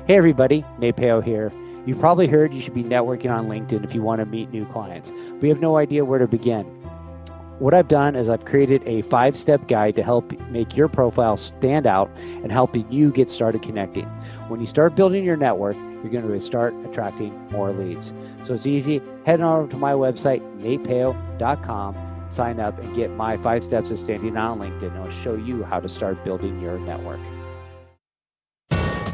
Hey everybody, Nate Peo here. You've probably heard you should be networking on LinkedIn if you want to meet new clients. We have no idea where to begin. What I've done is I've created a 5-step guide to help make your profile stand out and helping you get started connecting. When you start building your network, you're going to start attracting more leads. So it's easy. Head on over to my website, natepeo.com, sign up and get my 5 steps of standing out on LinkedIn. I'll show you how to start building your network.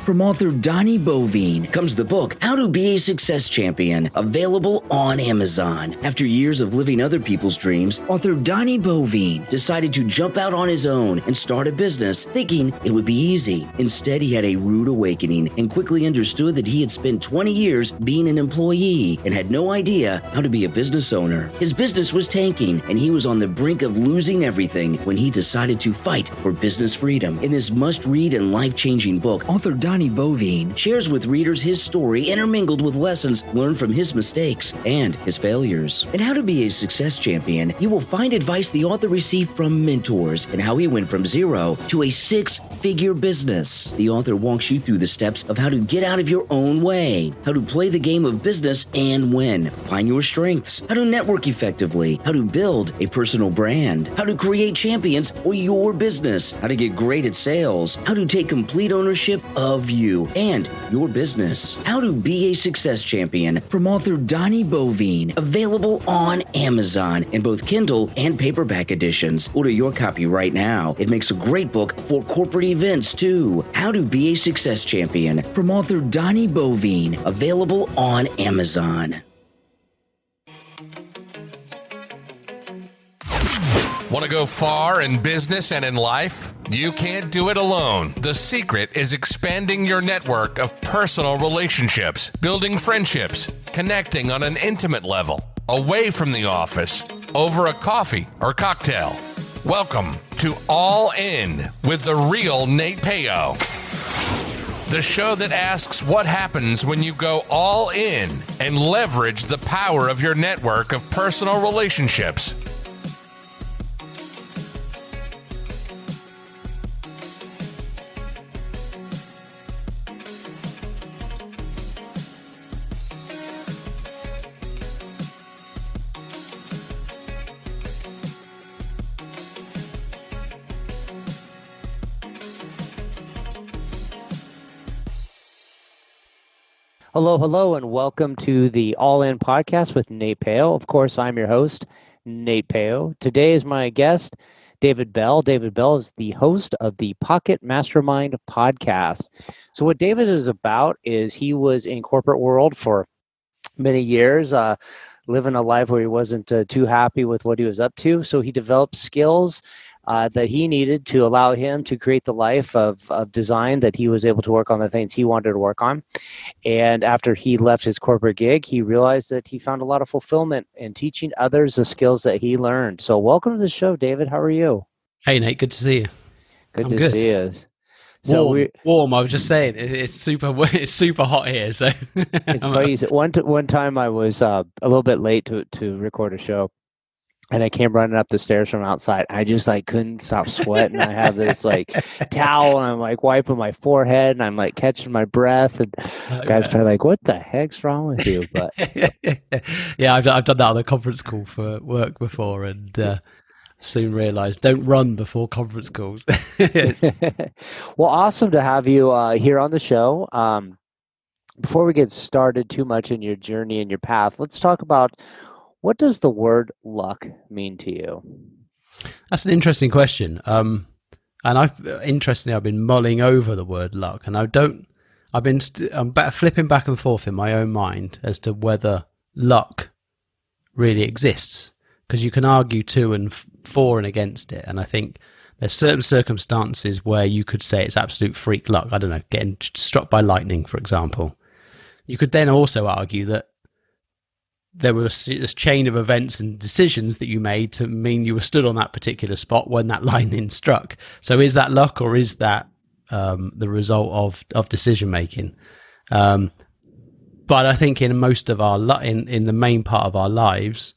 From author Donnie Bovine comes the book, How to Be a Success Champion, available on Amazon. After years of living other people's dreams, author Donnie Bovine decided to jump out on his own and start a business, thinking it would be easy. Instead, he had a rude awakening and quickly understood that he had spent 20 years being an employee and had no idea how to be a business owner. His business was tanking, and he was on the brink of losing everything when he decided to fight for business freedom. In this must-read and life-changing book, author Donnie Bovine shares with readers his story intermingled with lessons learned from his mistakes and his failures. In How to Be a Success Champion, you will find advice the author received from mentors and how he went from zero to a 6-figure business. The author walks you through the steps of how to get out of your own way, how to play the game of business and win, find your strengths, how to network effectively, how to build a personal brand, how to create champions for your business, how to get great at sales, how to take complete ownership of you and your business. How to Be a Success Champion from author Donnie Bovine, available on Amazon in both Kindle and paperback editions. Order your copy right now. It makes a great book for corporate events too. How to Be a Success Champion from author Donnie Bovine, available on Amazon. Want to go far in business and in life? You can't do it alone. The secret is expanding your network of personal relationships, building friendships, connecting on an intimate level, away from the office, over a coffee or cocktail. Welcome to All In with the real Nate Peo. The show that asks what happens when you go all in and leverage the power of your network of personal relationships. Hello, and welcome to the All In Podcast with Nate Peo. Of course, I'm your host, Nate Peo. Today is my guest, David Bell. David Bell is the host of the Pocket Mastermind Podcast. So what David is about is he was in corporate world for many years, living a life where he wasn't too happy with what he was up to. So he developed skills that he needed to allow him to create the life of design that he was able to work on the things he wanted to work on. And after he left his corporate gig, he realized that he found a lot of fulfillment in teaching others the skills that he learned. So welcome to the show, David. How are you? Hey, Nate. Good to see you. Good to see you. So warm. I was just saying, it's super hot here. So it's funny. One time I was a little bit late to record a show. And I came running up the stairs from outside. I just couldn't stop sweating. I have this towel, and I'm wiping my forehead, and I'm catching my breath. And guys are "What the heck's wrong with you?" But yeah, I've done that on a conference call for work before, and soon realized don't run before conference calls. Well, awesome to have you here on the show. Before we get started too much in your journey and your path, let's talk about. What does the word luck mean to you? That's an interesting question. And I've been mulling over the word luck, and I'm flipping back and forth in my own mind as to whether luck really exists, because you can argue to and for and against it. And I think there's certain circumstances where you could say it's absolute freak luck. I don't know, getting struck by lightning, for example. You could then also argue that there was this chain of events and decisions that you made to mean you were stood on that particular spot when that lightning struck. So is that luck, or is that the result of decision making? But I think in most of our in the main part of our lives,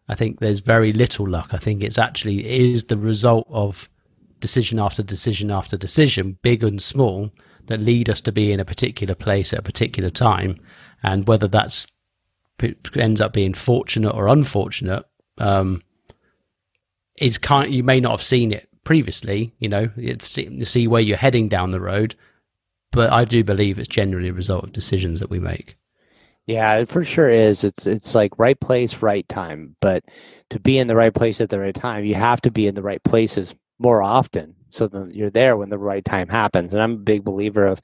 I think there's very little luck. I think it is the result of decision after decision after decision, big and small, that lead us to be in a particular place at a particular time, and whether that's ends up being fortunate or unfortunate, is you may not have seen it previously. You see where you're heading down the road, but I do believe it's generally a result of decisions that we make. Yeah, it for sure is. It's like right place, right time. But to be in the right place at the right time, you have to be in the right places more often, so that you're there when the right time happens. And I'm a big believer of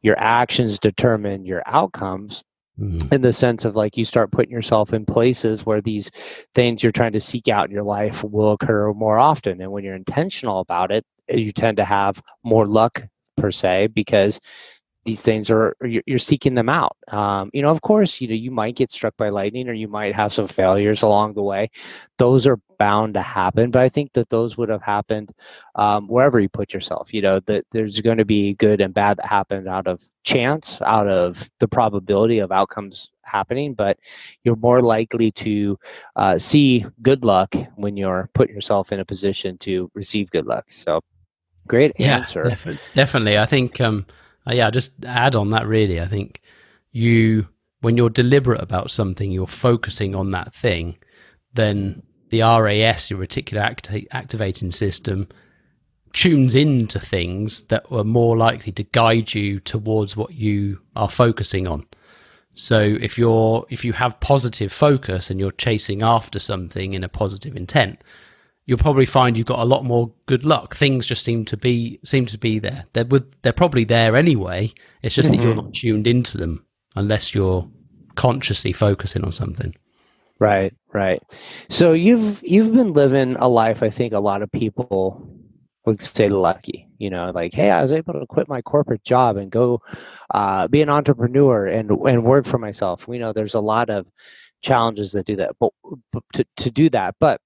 your actions determine your outcomes, in the sense of like you start putting yourself in places where these things you're trying to seek out in your life will occur more often. And when you're intentional about it, you tend to have more luck per se, because these things you're seeking them out. Of course, you might get struck by lightning, or you might have some failures along the way. Those are bound to happen, but I think that those would have happened wherever you put yourself. That there's going to be good and bad that happened out of chance, out of the probability of outcomes happening, but you're more likely to see good luck when you're putting yourself in a position to receive good luck. So great answer. Definitely. I think just add on that, really. I think when you're deliberate about something, you're focusing on that thing, then the RAS, your reticular activating system, tunes into things that are more likely to guide you towards what you are focusing on. So if you have positive focus and you're chasing after something in a positive intent, you'll probably find you've got a lot more good luck. Things just seem to be there. They're probably there anyway. It's just that you're not tuned into them unless you're consciously focusing on something. Right. So you've been living a life, I think a lot of people would say lucky. Like, hey, I was able to quit my corporate job and go be an entrepreneur and work for myself. We know there's a lot of challenges that do that, but to do that. But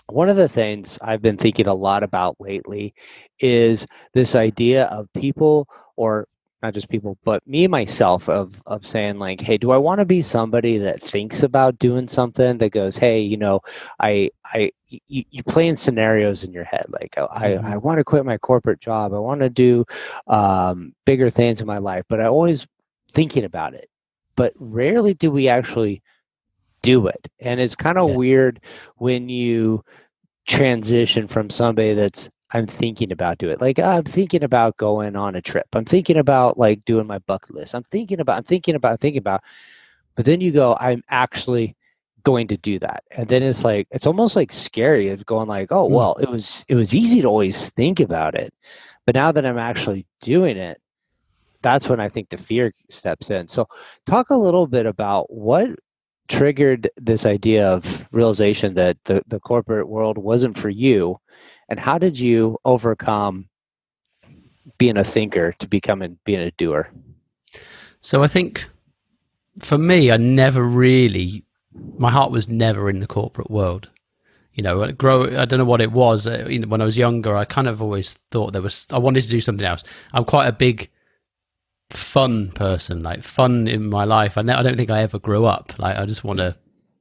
one of the things I've been thinking a lot about lately is this idea of people, or not just people, but me myself, of saying like, hey, do I want to be somebody that thinks about doing something, that goes, hey, you play in scenarios in your head, like, I want to quit my corporate job, I want to do bigger things in my life, but I always thinking about it, but rarely do we actually do it. And it's kind of weird when you transition from somebody that's, I'm thinking about doing it. Like, I'm thinking about going on a trip. I'm thinking about like doing my bucket list. I'm thinking about, but then you go, I'm actually going to do that. And then it's like, it's almost like scary of going like, oh, well, it was easy to always think about it. But now that I'm actually doing it, that's when I think the fear steps in. So talk a little bit about what triggered this idea of realization that the corporate world wasn't for you, and how did you overcome being a thinker to being a doer? So I think for me, my heart was never in the corporate world. I don't know what it was. When I was younger, I kind of always thought I wanted to do something else. I'm quite a big fun person, like fun in my life. I don't think I ever grew up. Like, I just want to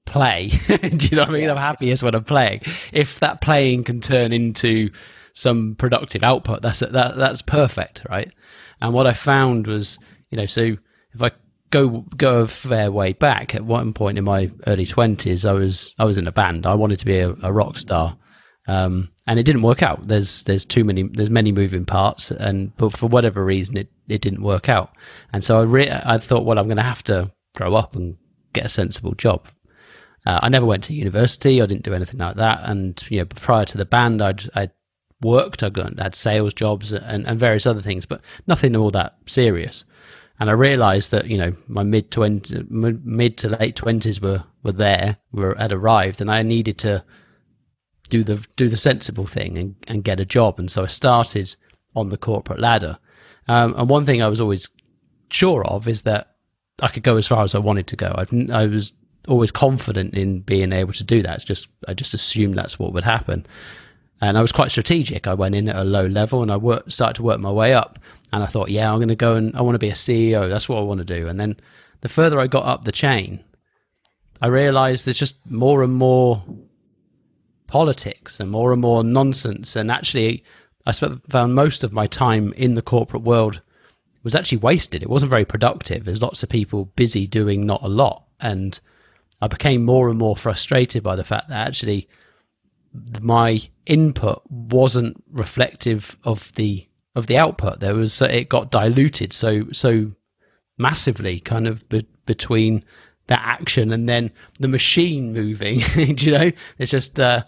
play. Do you know what I mean? I'm happiest when I'm playing. If that playing can turn into some productive output, that's perfect, right? And what I found was, so if I go a fair way back, at one point in my early 20s, I was in a band. I wanted to be a rock star. And it didn't work out. There's many moving parts, but for whatever reason, it didn't work out. And so I thought, well, I'm going to have to grow up and get a sensible job. I never went to university. I didn't do anything like that. And prior to the band, I'd worked. I had sales jobs and various other things, but nothing all that serious. And I realised that my mid to late 20s had arrived, and I needed to do the sensible thing and get a job. And so I started on the corporate ladder. And one thing I was always sure of is that I could go as far as I wanted to go. I was always confident in being able to do that. I just assumed that's what would happen. And I was quite strategic. I went in at a low level and I started to work my way up. And I thought, I'm going to go and I want to be a CEO. That's what I want to do. And then the further I got up the chain, I realized there's just more and more politics and more nonsense. And actually, I found most of my time in the corporate world was actually wasted. It wasn't very productive. There's lots of people busy doing not a lot. And I became more and more frustrated by the fact that actually my input wasn't reflective of the output. It got diluted so massively kind of between that action and then the machine moving. It's just the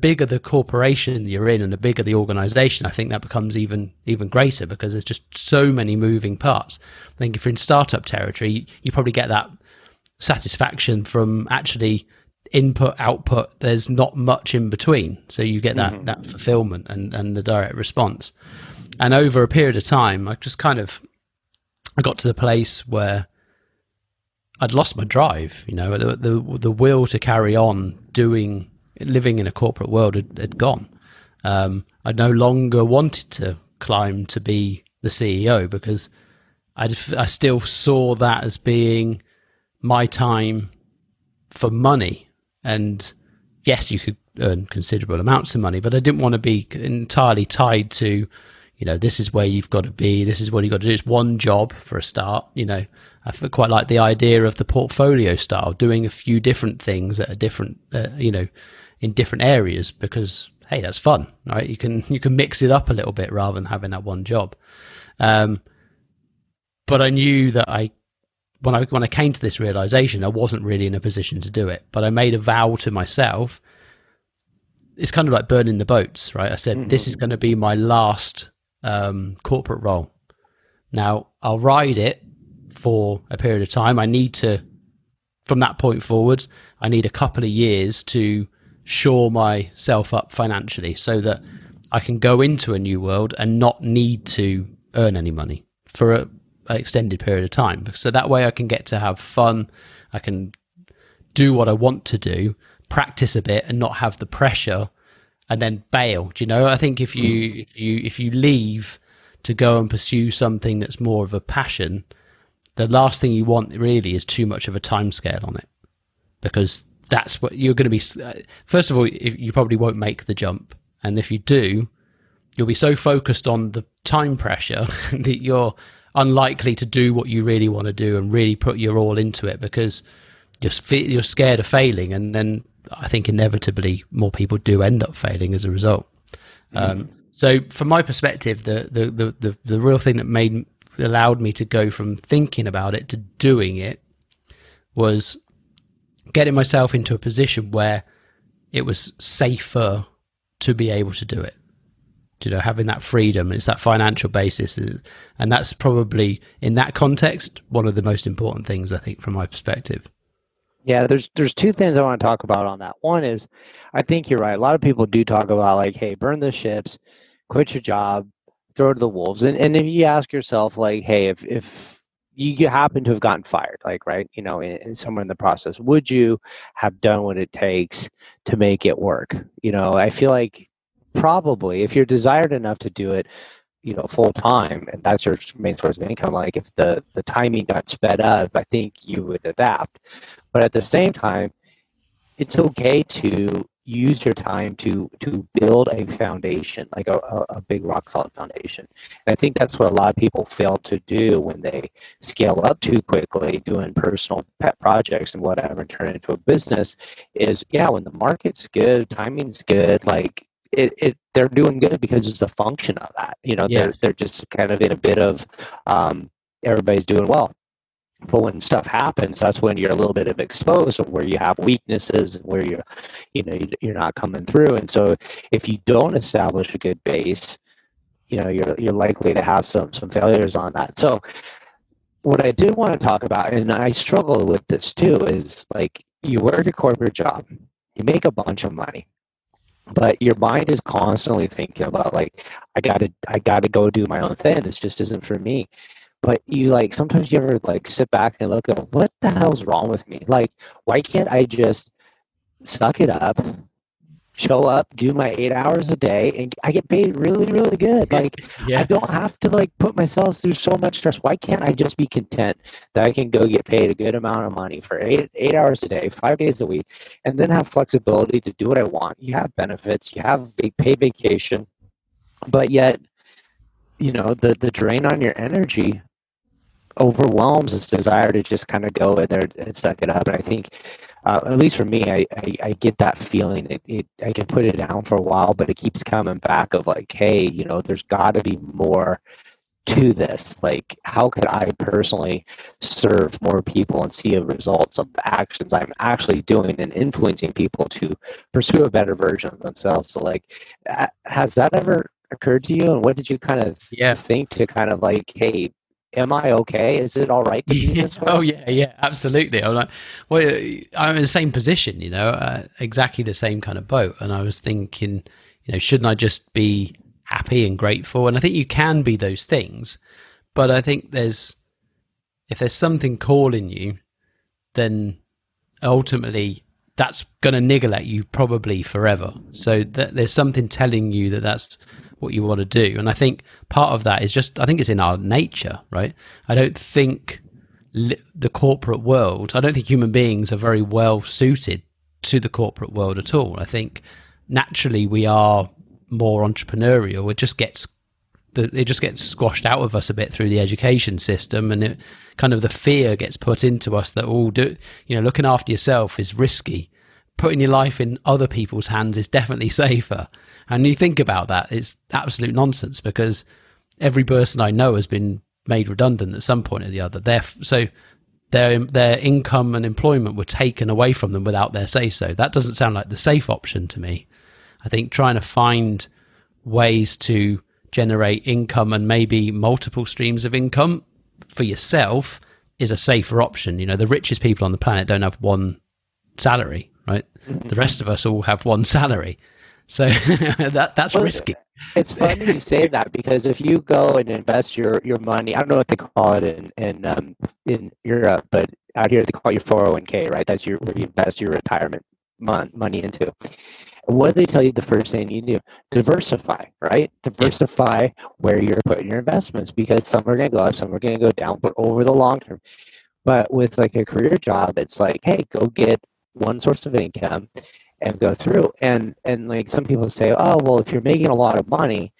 bigger the corporation you're in and the bigger the organization, I think that becomes even greater because there's just so many moving parts. I think if you're in startup territory, you probably get that satisfaction from actually input output. There's not much in between, so you get that fulfillment and the direct response. And over a period of time, I got to the place where I'd lost my drive. The will to carry on living in a corporate world had gone. I no longer wanted to climb to be the CEO because I still saw that as being my time for money. And yes, you could earn considerable amounts of money, but I didn't want to be entirely tied to, this is where you've got to be. This is what you've got to do. It's one job for a start. I quite like the idea of the portfolio style, doing a few different things at a different, in different areas because, hey, that's fun, right? You can mix it up a little bit rather than having that one job. But I knew that when I came to this realization, I wasn't really in a position to do it, but I made a vow to myself. It's kind of like burning the boats, right? I said, this is going to be my last corporate role. Now I'll ride it for a period of time. I need to, from that point forwards, I need a couple of years to shore myself up financially so that I can go into a new world and not need to earn any money for an extended period of time. So that way I can get to have fun. I can do what I want to do, practice a bit and not have the pressure and then bail. I think if you leave to go and pursue something that's more of a passion, the last thing you want really is too much of a timescale on it, because that's what you're going to be. First of all, you probably won't make the jump. And if you do, you'll be so focused on the time pressure that you're unlikely to do what you really want to do and really put your all into it because you're scared of failing. And then I think inevitably more people do end up failing as a result. So from my perspective, the real thing that allowed me to go from thinking about it to doing it was getting myself into a position where it was safer to be able to do it. Having that freedom, it's that financial basis, and that's probably in that context one of the most important things I think from my perspective. Yeah, there's two things I want to talk about on that. One is, I think you're right. A lot of people do talk about like, hey, burn the ships, quit your job, throw it to the wolves. And if you ask yourself, like, hey, if you happen to have gotten fired, like, right, in somewhere in the process, would you have done what it takes to make it work? I feel like probably if you're desired enough to do it, full time, and that's your main source of income, like if the timing got sped up, I think you would adapt. But at the same time, it's okay to use your time to build a foundation, like a big rock solid foundation. And I think that's what a lot of people fail to do when they scale up too quickly, doing personal pet projects and whatever, and turn it into a business, is when the market's good, timing's good, like they're doing good because it's a function of that. They're just kind of in a bit of everybody's doing well. But when stuff happens, that's when you're a little bit of exposed, where you have weaknesses, where you're not coming through. And so if you don't establish a good base, you're likely to have some failures on that. So what I do want to talk about, and I struggle with this too, is like you work a corporate job, you make a bunch of money, but your mind is constantly thinking about like, I gotta go do my own thing. This just isn't for me. But sometimes you ever like sit back and look at what the hell's wrong with me? Like, why can't I just suck it up, show up, do my 8 hours a day, and I get paid really, really good? Like, I don't have to like put myself through so much stress. Why can't I just be content that I can go get paid a good amount of money for eight hours a day, 5 days a week, and then have flexibility to do what I want? You have benefits, you have paid vacation, but yet the drain on your energy overwhelms this desire to just kind of go in there and suck it up. And I think, at least for me, I get that feeling. I can put it down for a while, but it keeps coming back of like, hey, there's got to be more to this. Like, how could I personally serve more people and see the results of the actions I'm actually doing and influencing people to pursue a better version of themselves? So, like, has that ever occurred to you? And what did you kind of think to kind of like, hey, am I okay? Is it all right to be this way? Oh yeah, absolutely. I'm like, well, I'm in the same position, exactly the same kind of boat. And I was thinking, shouldn't I just be happy and grateful? And I think you can be those things, but I think if there's something calling you, then ultimately that's going to niggle at you probably forever. So there's something telling you that that's what you want to do. And I think part of that is I think it's in our nature, right? I don't think the corporate world, I don't think human beings are very well suited to the corporate world at all. I think naturally we are more entrepreneurial. It just gets squashed out of us a bit through the education system, and it kind of the fear gets put into us that looking after yourself is risky. Putting your life in other people's hands is definitely safer. And you think about that, it's absolute nonsense, because every person I know has been made redundant at some point or the other. So their income and employment were taken away from them without their say-so. That doesn't sound like the safe option to me. I think trying to find ways to generate income and maybe multiple streams of income for yourself is a safer option. The richest people on the planet don't have one salary, right? The rest of us all have one salary. So that's risky. It's funny you say that, because if you go and invest your money, I don't know what they call it in Europe, but out here they call it your 401k, right? That's where you invest your retirement money into. What do they tell you the first thing you do? Diversify, right? Diversify where you're putting your investments, because some are going to go up, some are going to go down, but over the long term. But with like a career job, it's like, hey, go get one source of income and go through. And like some people say, oh, well, if you're making a lot of money,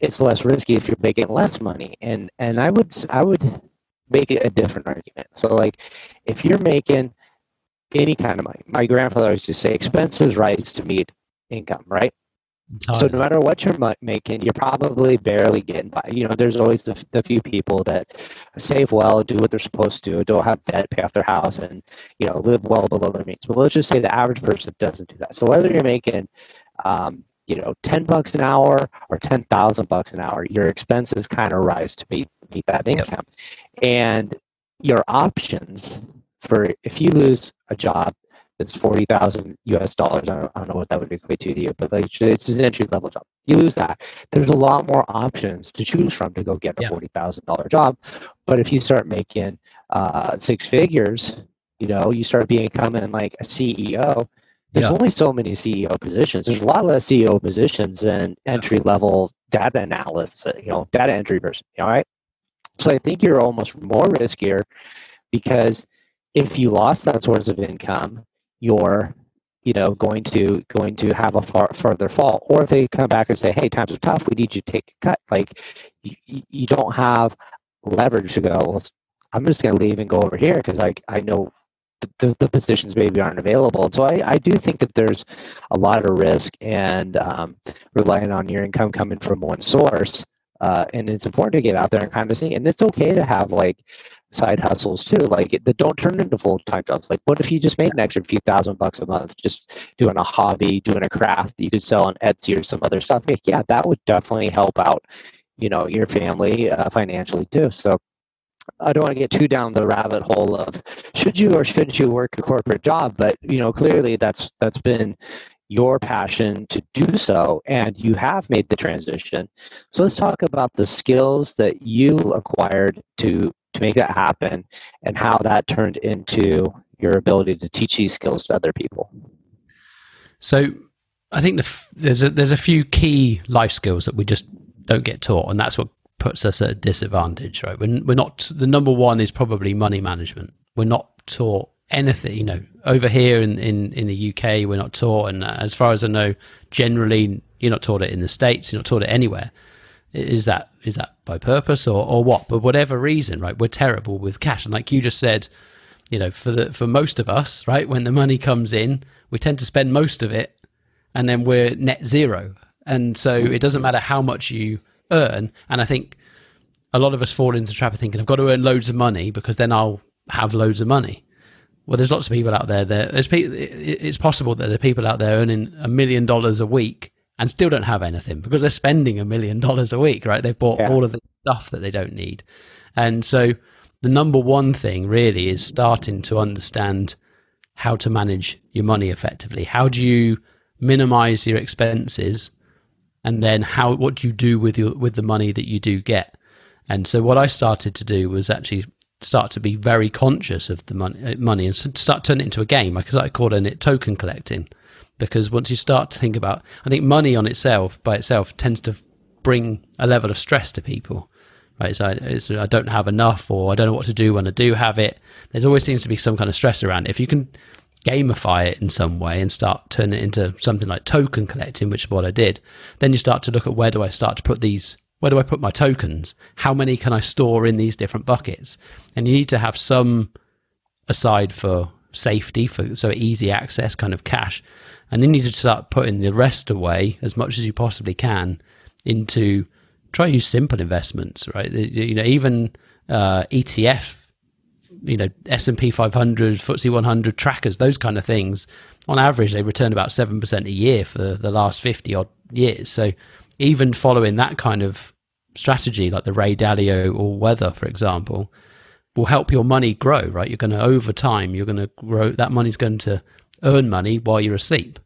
it's less risky if you're making less money. And I would make it a different argument. So like, if you're making any kind of money, my grandfather used to say, expenses rise to meet income, right? So no matter what you're making, you're probably barely getting by. There's always the few people that save well, do what they're supposed to, don't have debt, pay off their house, and live well below their means. But let's just say the average person doesn't do that. So whether you're making $10 an hour or $10,000 an hour, your expenses kind of rise to meet that income. And your options for, if you lose a job that's $40,000 US, I don't know what that would equate to you, but like, it's an entry level job. You lose that. There's a lot more options to choose from to go get a $40,000 job. But if you start making six figures, you start becoming like a CEO. There's only so many CEO positions. There's a lot less CEO positions than entry level data analysts, data entry person. Right? So I think you're almost more riskier, because if you lost that source of income, you're going to have a further fall. Or if they come back and say, hey, times are tough, we need you to take a cut, like you don't have leverage to go, well, I'm just going to leave and go over here because I know the positions maybe aren't available. And so I do think that there's a lot of risk and relying on your income coming from one source. And it's important to get out there and kind of see. And it's okay to have like side hustles too, like that don't turn into full-time jobs. Like, what if you just made an extra few $1,000s a month just doing a hobby, doing a craft that you could sell on Etsy or some other stuff? Like, yeah, that would definitely help out, your family financially too. So I don't want to get too down the rabbit hole of should you or shouldn't you work a corporate job, but clearly that's been your passion to do so, and you have made the transition. So let's talk about the skills that you acquired to make that happen, and how that turned into your ability to teach these skills to other people. So I think there's a few key life skills that we just don't get taught, and that's what puts us at a disadvantage, right? We're not, the number one is probably money management. We're not taught anything, over here in the UK, we're not taught. And as far as I know, generally, you're not taught it in the States, you're not taught it anywhere. Is that by purpose or what? But whatever reason, right, we're terrible with cash. And like you just said, for most of us, right, when the money comes in, we tend to spend most of it, and then we're net zero. And so it doesn't matter how much you earn. And I think a lot of us fall into the trap of thinking, I've got to earn loads of money because then I'll have loads of money. Well, there's lots of people out there. It's possible that there are people out there earning $1 million a week and still don't have anything because they're spending $1 million a week, right? They've bought all of the stuff that they don't need. And so the number one thing really is starting to understand how to manage your money effectively. How do you minimize your expenses? And then what do you do with the money that you do get? And so what I started to do was actually start to be very conscious of the money and start turning it into a game. I call it token collecting, because once you start to think about, I think money by itself tends to bring a level of stress to people, right? So I don't have enough, or I don't know what to do when I do have it. There's always seems to be some kind of stress around it. If you can gamify it in some way and start turning it into something like token collecting, which is what I did, then you start to look at where do I put my tokens? How many can I store in these different buckets? And you need to have some aside for safety, so easy access kind of cash. And then you need to start putting the rest away as much as you possibly can into try to use simple investments, right? Even ETF, S&P 500, FTSE 100 trackers, those kind of things. On average, they return about 7% a year for the last 50 odd years. So even following that kind of strategy, like the Ray Dalio or Weather, for example, will help your money grow, right? You're going to, over time, you're going to grow, that money's going to earn money while you're asleep.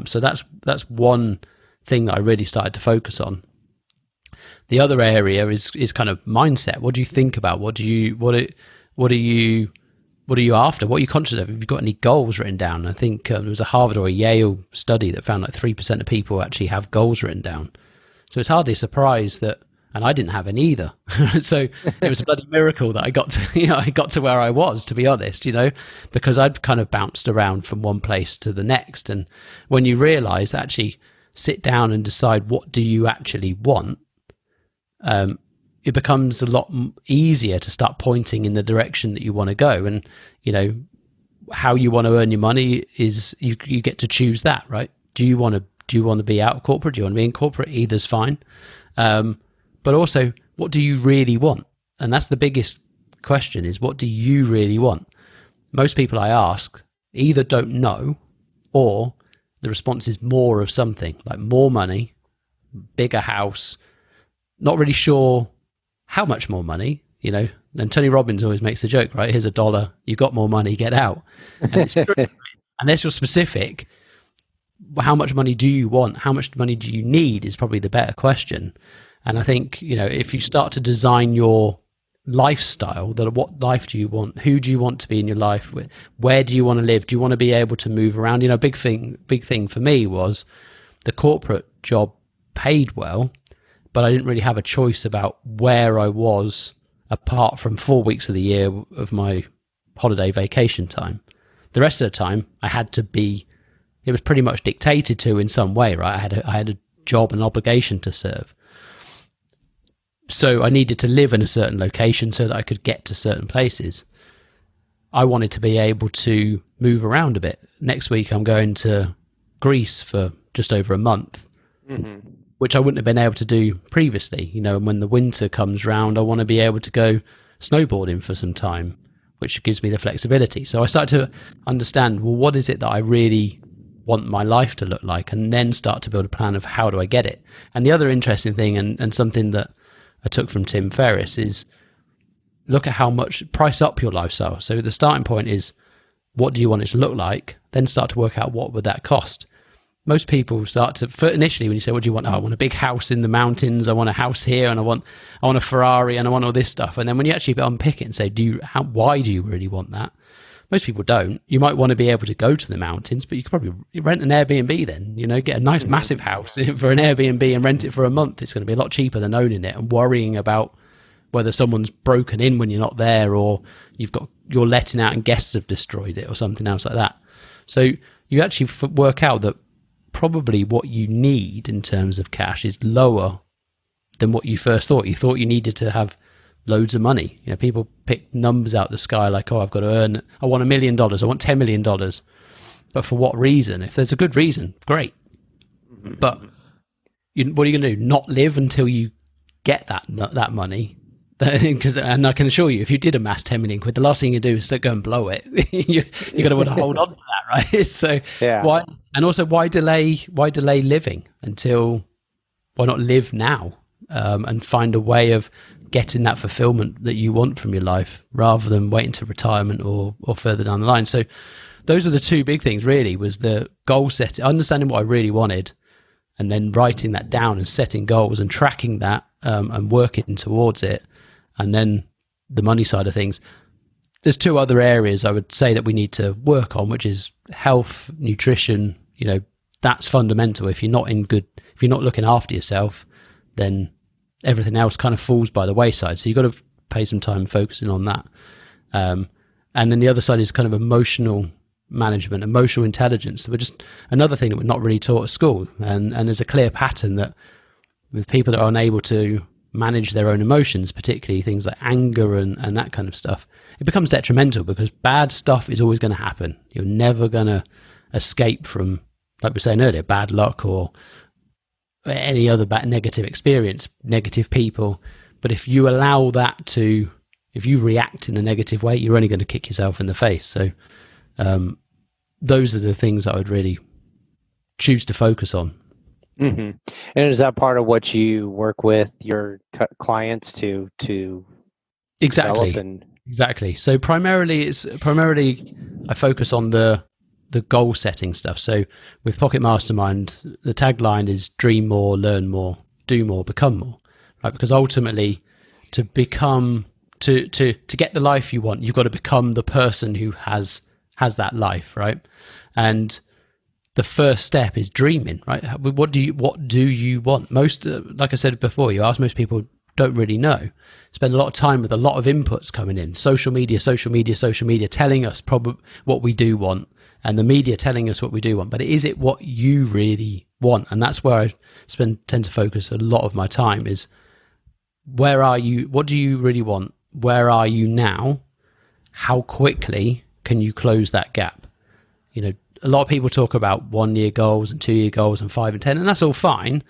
So that's one thing that I really started to focus on. The other area is kind of mindset. What do you think about? What are you after? What are you conscious of? Have you got any goals written down? I think there was a Harvard or a Yale study that found like 3% of people actually have goals written down. So it's hardly a surprise that, and I didn't have any either. So it was a bloody miracle that I got to where I was, to be honest, because I'd kind of bounced around from one place to the next. And when you realize, actually sit down and decide what do you actually want, it becomes a lot easier to start pointing in the direction that you want to go. And, how you want to earn your money is you get to choose that, right? Do you want to be out of corporate? Do you want to be in corporate? Either's fine. But also, what do you really want? And that's the biggest question, is what do you really want? Most people I ask either don't know, or the response is more of something, like more money, bigger house, not really sure how much more money, and Tony Robbins always makes the joke, right? Here's $1, you got more money, get out. And it's true. Unless you're specific, how much money do you want? How much money do you need is probably the better question. And I think, if you start to design your lifestyle, that what life do you want? Who do you want to be in your life? Where do you want to live? Do you want to be able to move around? Big thing for me was the corporate job paid well, but I didn't really have a choice about where I was apart from 4 weeks of the year of my holiday vacation time. The rest of the time I had to be, it was pretty much dictated to in some way, right? I had a job and obligation to serve. So I needed to live in a certain location so that I could get to certain places. I wanted to be able to move around a bit. Next week I'm going to Greece for just over a month, which I wouldn't have been able to do previously. And when the winter comes round, I want to be able to go snowboarding for some time, which gives me the flexibility. So I started to understand, well, what is it that I really want my life to look like, and then start to build a plan of how do I get it. And the other interesting thing, and something that I took from Tim Ferriss, is look at how much, price up your lifestyle. So the starting point is, what do you want it to look like? Then start to work out what would that cost. Most people start to, initially when you say, what do you want? Oh, I want a big house in the mountains. I want a house here, and I want a Ferrari, and I want all this stuff. And then when you actually unpick it and say, why do you really want that? Most people don't. You might want to be able to go to the mountains, but you could probably rent an Airbnb then, get a nice massive house for an Airbnb and rent it for a month. It's going to be a lot cheaper than owning it and worrying about whether someone's broken in when you're not there, or you're letting out and guests have destroyed it, or something else like that. So you actually work out that probably what you need in terms of cash is lower than what you first thought. You thought you needed to have loads of money. You know, people pick numbers out the sky like, oh, I've got to earn, I want $1 million, I want $10 million. But for what reason? If there's a good reason, great. But what are you going to do? Not live until you get that money? And I can assure you, if you did amass 10 million quid, the last thing you do is to go and blow it. You're going to want to hold on to that, right? So why? And also, why delay living until? Why not live now and find a way of getting that fulfillment that you want from your life, rather than waiting to retirement or further down the line? So those are the two big things. Really, was the goal setting, understanding what I really wanted, and then writing that down and setting goals and tracking that and working towards it. And then the money side of things. There's two other areas I would say that we need to work on, which is health, nutrition. You know, that's fundamental. If you're not looking after yourself, then everything else kind of falls by the wayside. So you've got to pay some time focusing on that. And then the other side is kind of emotional management, emotional intelligence. We're just another thing that we're not really taught at school. And there's a clear pattern that with people that are unable to manage their own emotions, particularly things like anger and that kind of stuff, it becomes detrimental, because bad stuff is always going to happen. You're never going to escape from, like we were saying earlier, bad luck or any other negative experience, negative people. But if you allow that to, if you react in a negative way, you're only going to kick yourself in the face. So those are the things that I would really choose to focus on. Mm-hmm. And is that part of what you work with your clients to exactly? Exactly. So primarily I focus on the goal setting stuff. So with Pocket Mastermind, the tagline is dream more, learn more, do more, become more. Right? Because ultimately, to become to get the life you want, you've got to become the person who has that life, right? And the first step is dreaming, right? What do you want? Most, like I said before, you ask most people don't really know. Spend a lot of time with a lot of inputs coming in. Social media, telling us probably what we do want, and the media telling us what we do want. But is it what you really want? And that's where I tend to focus a lot of my time is, where are you? What do you really want? Where are you now? How quickly can you close that gap? You know, a lot of people talk about 1 year goals and 2 year goals and 5 and 10, and that's all fine.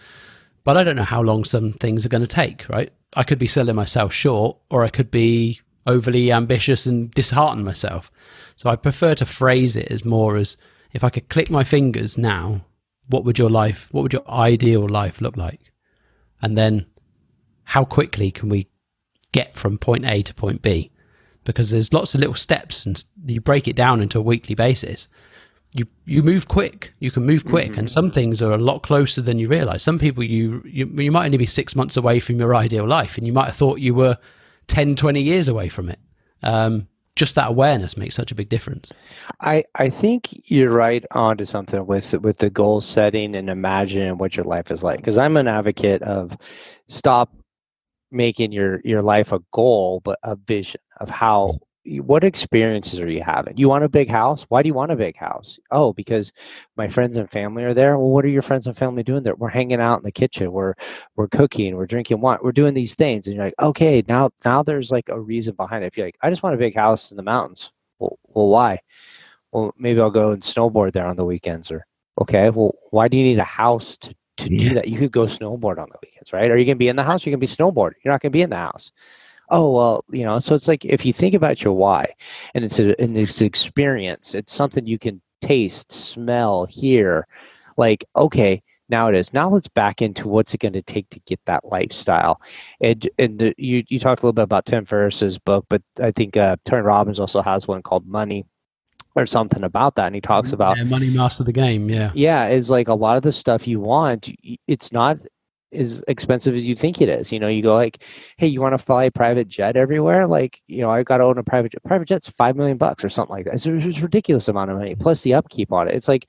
But I don't know how long some things are going to take, right? I could be selling myself short, or I could be overly ambitious and dishearten myself. So I prefer to phrase it as more as, if I could click my fingers now, what would your ideal life look like? And then how quickly can we get from point A to point B? Because there's lots of little steps, and you break it down into a weekly basis. You move quick. You can move quick, and some things are a lot closer than you realize. Some people, you might only be 6 months away from your ideal life, and you might have thought you were 10, 20 years away from it. Just that awareness makes such a big difference. I think you're right onto something with the goal setting and imagining what your life is like. Because I'm an advocate of stop making your life a goal, but a vision of how. What experiences are you having? You want a big house? Why do you want a big house? Oh, because my friends and family are there. Well, what are your friends and family doing there? We're hanging out in the kitchen. We're cooking. We're drinking wine. We're doing these things. And you're like, okay, now there's like a reason behind it. If you're like, I just want a big house in the mountains. Well, why? Well, maybe I'll go and snowboard there on the weekends. Or okay, well, why do you need a house to do that? You could go snowboard on the weekends, right? Are you going to be in the house? Or are you going to be snowboarding? You're not going to be in the house. Oh, well, so it's like, if you think about your why, and it's an experience, it's something you can taste, smell, hear, like, okay, now it is. Now let's back into what's it going to take to get that lifestyle. And you talked a little bit about Tim Ferriss's book, but I think Tony Robbins also has one called Money or something about that. And he talks about money master the game. Yeah. Yeah. It's like a lot of the stuff you want, it's not as expensive as you think it is. You go like, hey, you want to fly a private jet everywhere? Like, I got to own a private jet. Private jet's $5 million or something like that. It's a ridiculous amount of money, plus the upkeep on it. It's like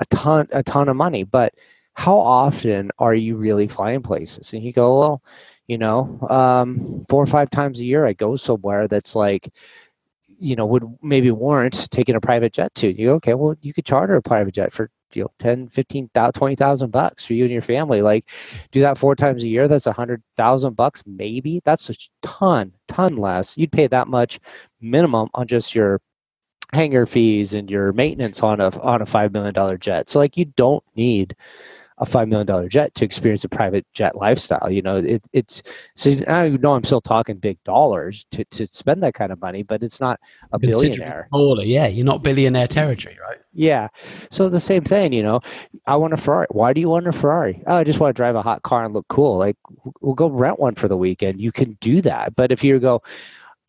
a ton of money. But how often are you really flying places? And you go, well, 4 or 5 times a year I go somewhere that's like, would maybe warrant taking a private jet to. You go, okay, well, you could charter a private jet for 10, 15,000, 20,000 bucks for you and your family. Like, do that 4 times a year. That's $100,000 maybe. That's a ton less. You'd pay that much minimum on just your hangar fees and your maintenance on a $5 million jet. So like, you don't need a $5 million jet to experience a private jet lifestyle. It's so I know I'm still talking big dollars to spend that kind of money, but it's not a billionaire. Smaller, yeah. You're not billionaire territory, right? Yeah. So the same thing, I want a Ferrari. Why do you want a Ferrari? Oh, I just want to drive a hot car and look cool. Like, we'll go rent one for the weekend. You can do that. But if you go,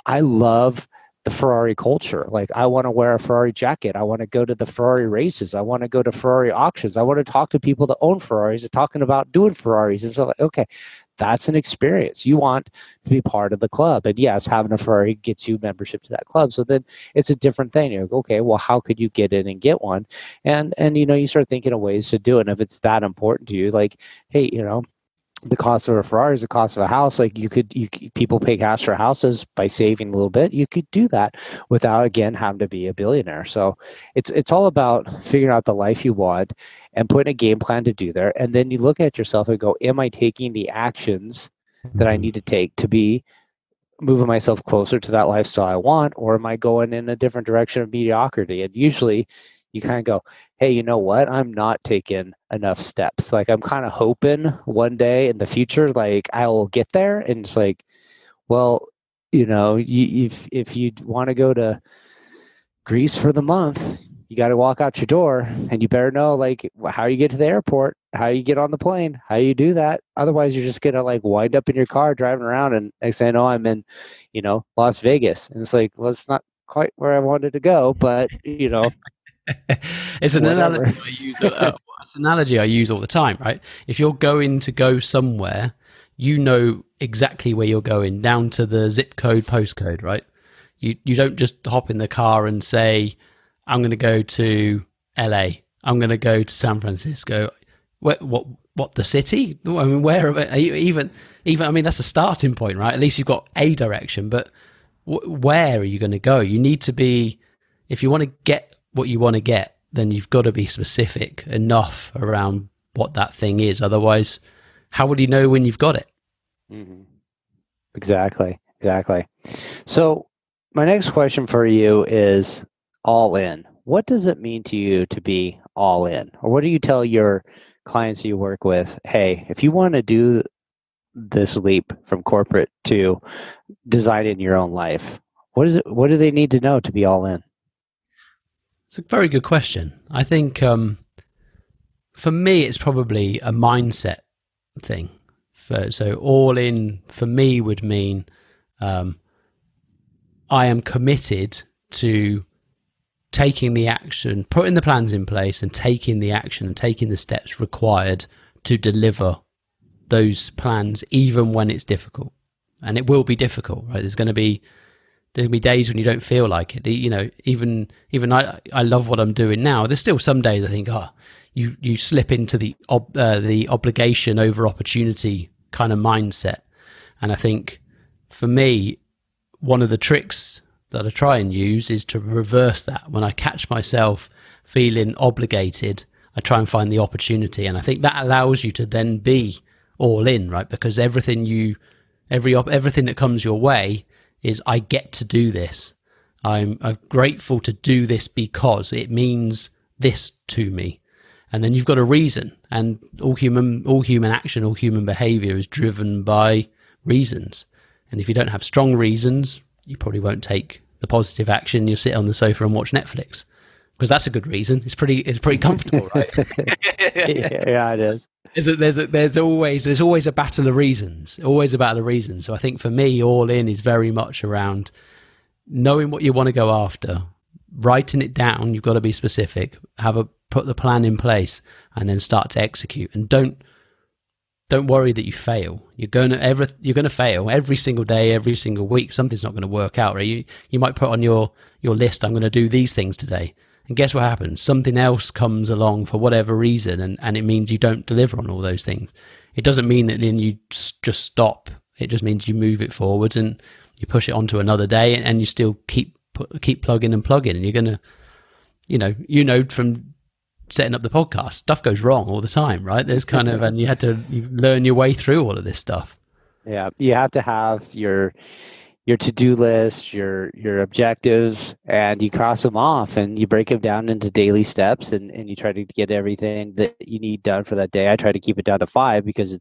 I love the Ferrari culture. Like, I want to wear a Ferrari jacket. I want to go to the Ferrari races. I want to go to Ferrari auctions. I want to talk to people that own Ferraris and talking about doing Ferraris. And so, like, okay, that's an experience. You want to be part of the club. And yes, having a Ferrari gets you membership to that club. So then it's a different thing. You're like, okay, well, how could you get in and get one? And you start thinking of ways to do it. And if it's that important to you, like, hey, the cost of a Ferrari is the cost of a house. Like, people pay cash for houses by saving a little bit. You could do that without, again, having to be a billionaire. So it's all about figuring out the life you want and putting a game plan to do there. And then you look at yourself and go, am I taking the actions that I need to take to be moving myself closer to that lifestyle I want, or am I going in a different direction of mediocrity? And usually you kind of go, hey, you know what? I'm not taking enough steps. Like, I'm kind of hoping one day in the future, like, I will get there. And it's like, well, if you want to go to Greece for the month, you got to walk out your door, and you better know, like, how you get to the airport, how you get on the plane, how you do that. Otherwise, you're just going to, like, wind up in your car driving around, and next thing I know, I'm in, Las Vegas. And it's like, well, it's not quite where I wanted to go, but, it's an analogy I use. It's an analogy I use all the time, right? If you're going to go somewhere, you know exactly where you're going, down to the zip code, postcode, right? You don't just hop in the car and say, I'm going to go to LA. I'm going to go to San Francisco. What the city? I mean, where even? I mean, that's a starting point, right? At least you've got a direction, but where are you going to go? You need to be, if you want to get what you want to get, then you've got to be specific enough around what that thing is. Otherwise, how would you know when you've got it? Mm-hmm. Exactly. So my next question for you is all in. What does it mean to you to be all in? Or what do you tell your clients you work with? Hey, if you want to do this leap from corporate to designing your own life, what do they need to know to be all in? It's a very good question. I think for me, it's probably a mindset thing. So all in for me would mean I am committed to taking the action, putting the plans in place and taking the action and taking the steps required to deliver those plans, even when it's difficult. And it will be difficult, right? There's going to be days when you don't feel like it. Even I love what I'm doing now. There's still some days I think, you slip into the obligation over opportunity kind of mindset. And I think for me, one of the tricks that I try and use is to reverse that. When I catch myself feeling obligated, I try and find the opportunity. And I think that allows you to then be all in, right? Because everything that comes your way is, I get to do this. I'm grateful to do this because it means this to me. And then you've got a reason. And all human action, all human behavior is driven by reasons. And if you don't have strong reasons, you probably won't take the positive action. You'll sit on the sofa and watch Netflix, because that's a good reason. It's pretty comfortable, right? Yeah, it is. There's always a battle of reasons. Always a battle of reasons. So I think for me, all in is very much around knowing what you want to go after, writing it down. You've got to be specific. Put the plan in place, and then start to execute. And don't worry that you fail. You're going to fail every single day, every single week. Something's not going to work out, right? You might put on your list, I'm going to do these things today. And guess what happens? Something else comes along for whatever reason, and it means you don't deliver on all those things. It doesn't mean that then you just stop. It just means you move it forwards and you push it onto another day, and you still keep plugging and plugging. And you're going to, from setting up the podcast. Stuff goes wrong all the time, right? There's kind of, and you learn your way through all of this stuff. Yeah, you have to have your to-do list, your objectives, and you cross them off and you break them down into daily steps, and you try to get everything that you need done for that day. I try to keep it down to 5 because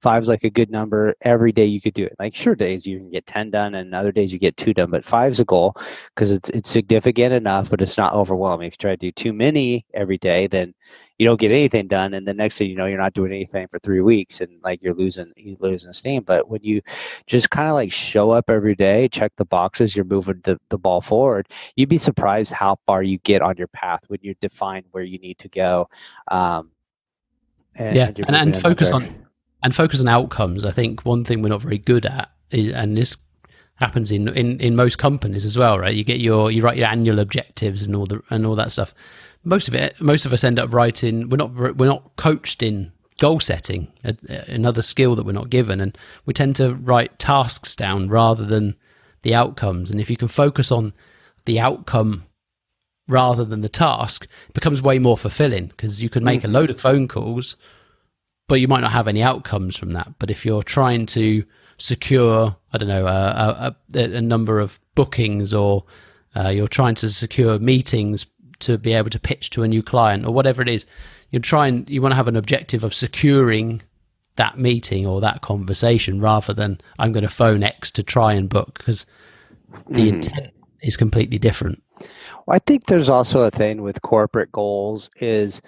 5's like a good number. Every day you could do it. Like sure days you can get 10 done and other days you get 2 done, but 5's a goal because it's significant enough, but it's not overwhelming. If you try to do too many every day, then you don't get anything done, and the next thing you know, you're not doing anything for 3 weeks, and like you're losing steam. But when you just kind of like show up every day, check the boxes, you're moving the ball forward, you'd be surprised how far you get on your path when you define where you need to go. And focus on outcomes. I think one thing we're not very good at is, and this happens in most companies as well, right? You write your annual objectives and all that stuff. Most of us end up writing. We're not coached in goal setting, another skill that we're not given, and we tend to write tasks down rather than the outcomes. And if you can focus on the outcome rather than the task, it becomes way more fulfilling, because you can make a load of phone calls, but you might not have any outcomes from that. But if you're trying to secure, I don't know, a number of bookings, or you're trying to secure meetings to be able to pitch to a new client, or whatever it is, you want to have an objective of securing that meeting or that conversation, rather than I'm going to phone X to try and book, because the intent is completely different. Well, I think there's also a thing with corporate goals is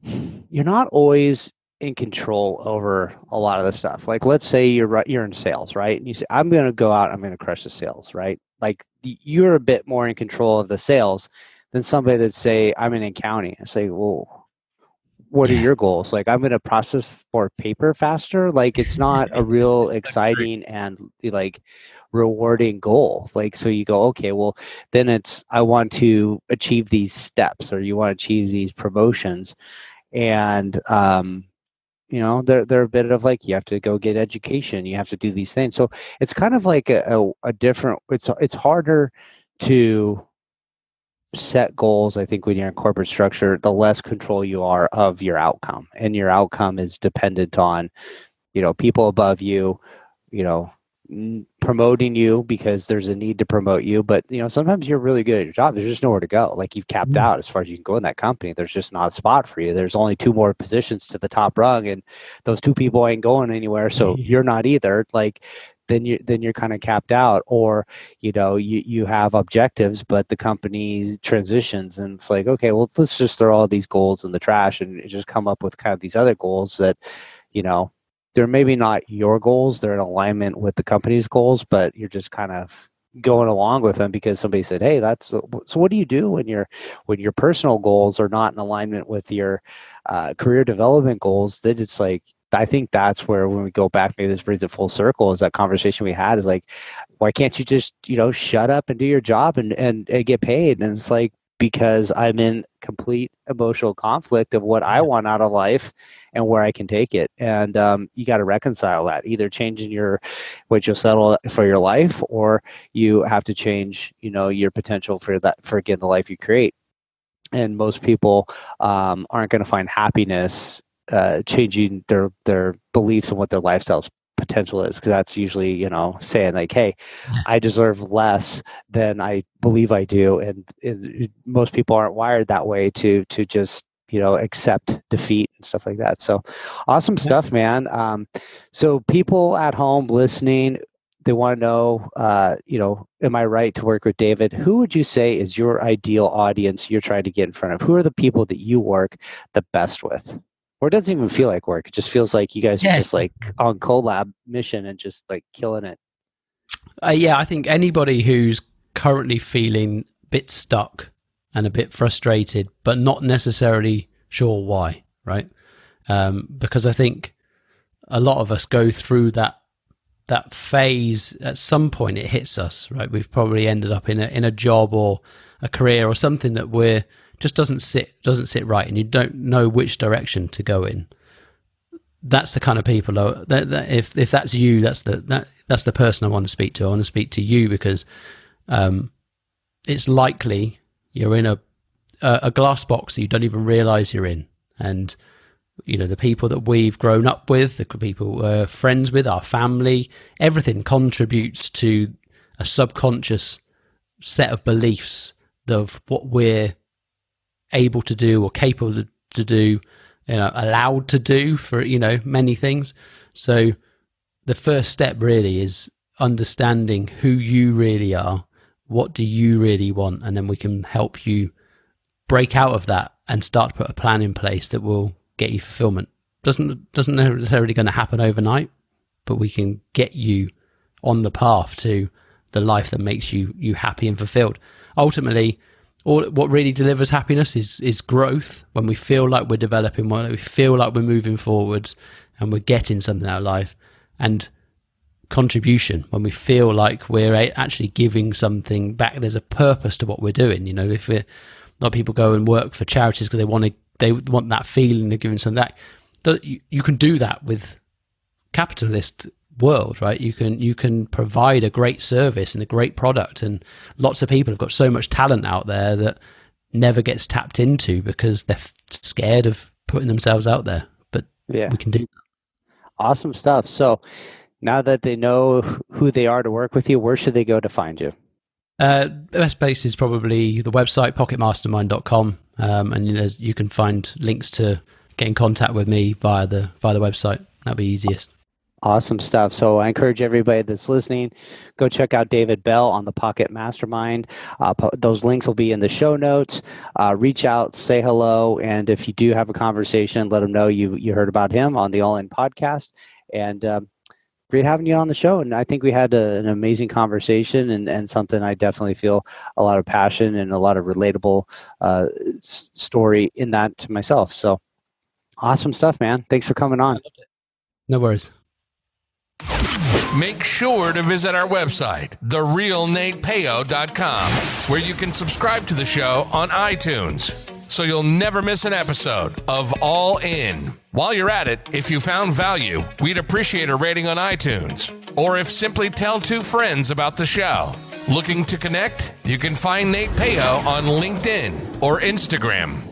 you're not always in control over a lot of the stuff. Like, let's say you're in sales, right? And you say, I'm going to go out, I'm going to crush the sales, right? Like you're a bit more in control of the sales than somebody that say, I'm in accounting. I say, well, what are your goals? Like, I'm going to process more paper faster. Like, it's not a real exciting and like rewarding goal. Like, so you go, okay, well, then it's, I want to achieve these steps, or you want to achieve these promotions. And, they're a bit of like, you have to go get education. You have to do these things. So it's kind of like a different, it's harder to set goals. I think when you're in corporate structure, the less control you are of your outcome, and your outcome is dependent on, people above you, promoting you because there's a need to promote you. But, sometimes you're really good at your job. There's just nowhere to go. Like, you've capped out as far as you can go in that company. There's just not a spot for you. There's only 2 more positions to the top rung, and those 2 people ain't going anywhere. So you're not either. Like, then you're kind of capped out. Or, you have objectives, but the company transitions, and it's like, okay, well, let's just throw all these goals in the trash and just come up with kind of these other goals that, they're maybe not your goals, they're in alignment with the company's goals, but you're just kind of going along with them because somebody said, hey, so what do you do when your personal goals are not in alignment with your career development goals? Then it's like, I think that's where, when we go back, maybe this brings it full circle, is that conversation we had is like, why can't you just, shut up and do your job and get paid? And it's like, because I'm in complete emotional conflict of what I want out of life and where I can take it. And you got to reconcile that, either changing what you'll settle for your life, or you have to change, your potential for again, the life you create. And most people aren't going to find happiness changing their beliefs on what their lifestyle's potential is, because that's usually, saying like, hey, I deserve less than I believe I do. And most people aren't wired that way to just, accept defeat and stuff like that. So awesome stuff, man. So people at home listening, they want to know, am I right to work with David? Who would you say is your ideal audience you're trying to get in front of? Who are the people that you work the best with? Or it doesn't even feel like work. It just feels like you guys are just like on collab mission and just like killing it. I think anybody who's currently feeling a bit stuck and a bit frustrated, but not necessarily sure why, right? Because I think a lot of us go through that phase. At some point it hits us, right? We've probably ended up in a job or a career or something that just doesn't sit right, and you don't know which direction to go in. That's the kind of people that if that's you, that's the person I want to speak to. I want to speak to you because it's likely you're in a glass box that you don't even realize you're in. And, you know, the people that we've grown up with, the people we're friends with, our family, everything contributes to a subconscious set of beliefs of what we're able to do or capable to do, you know, allowed to do for, you know, many things. So the first step really is understanding who you really are, what do you really want, and then we can help you break out of that and start to put a plan in place that will get you fulfillment. Doesn't necessarily going to happen overnight, but we can get you on the path to the life that makes you happy and fulfilled. Ultimately, what really delivers happiness is growth. When we feel like we're developing, when we feel like we're moving forwards and we're getting something out of life, and contribution, when we feel like we're actually giving something back. There's a purpose to what we're doing. You know, if a lot of people go and work for charities because they want that feeling of giving something back. You can do that with capitalist world, right? You can provide a great service and a great product, and lots of people have got so much talent out there that never gets tapped into because they're scared of putting themselves out there. But we can do that. Awesome stuff. So now that they know who they are to work with you, where should they go to find you? The best place is probably the website, pocketmastermind.com, and you can find links to get in contact with me via the website. That'd be easiest. Awesome stuff. So I encourage everybody that's listening, go check out David Bell on the Pocket Mastermind. Those links will be in the show notes. Reach out, say hello, and if you do have a conversation, let them know you heard about him on the All In podcast. And great having you on the show. And I think we had an amazing conversation and something I definitely feel a lot of passion and a lot of relatable story in that to myself. So awesome stuff, man. Thanks for coming on. No worries. Make sure to visit our website, therealnatepeo.com, where you can subscribe to the show on iTunes, so you'll never miss an episode of All In. While you're at it, if you found value, we'd appreciate a rating on iTunes, or if simply tell 2 friends about the show. Looking to connect? You can find Nate Peo on LinkedIn or Instagram.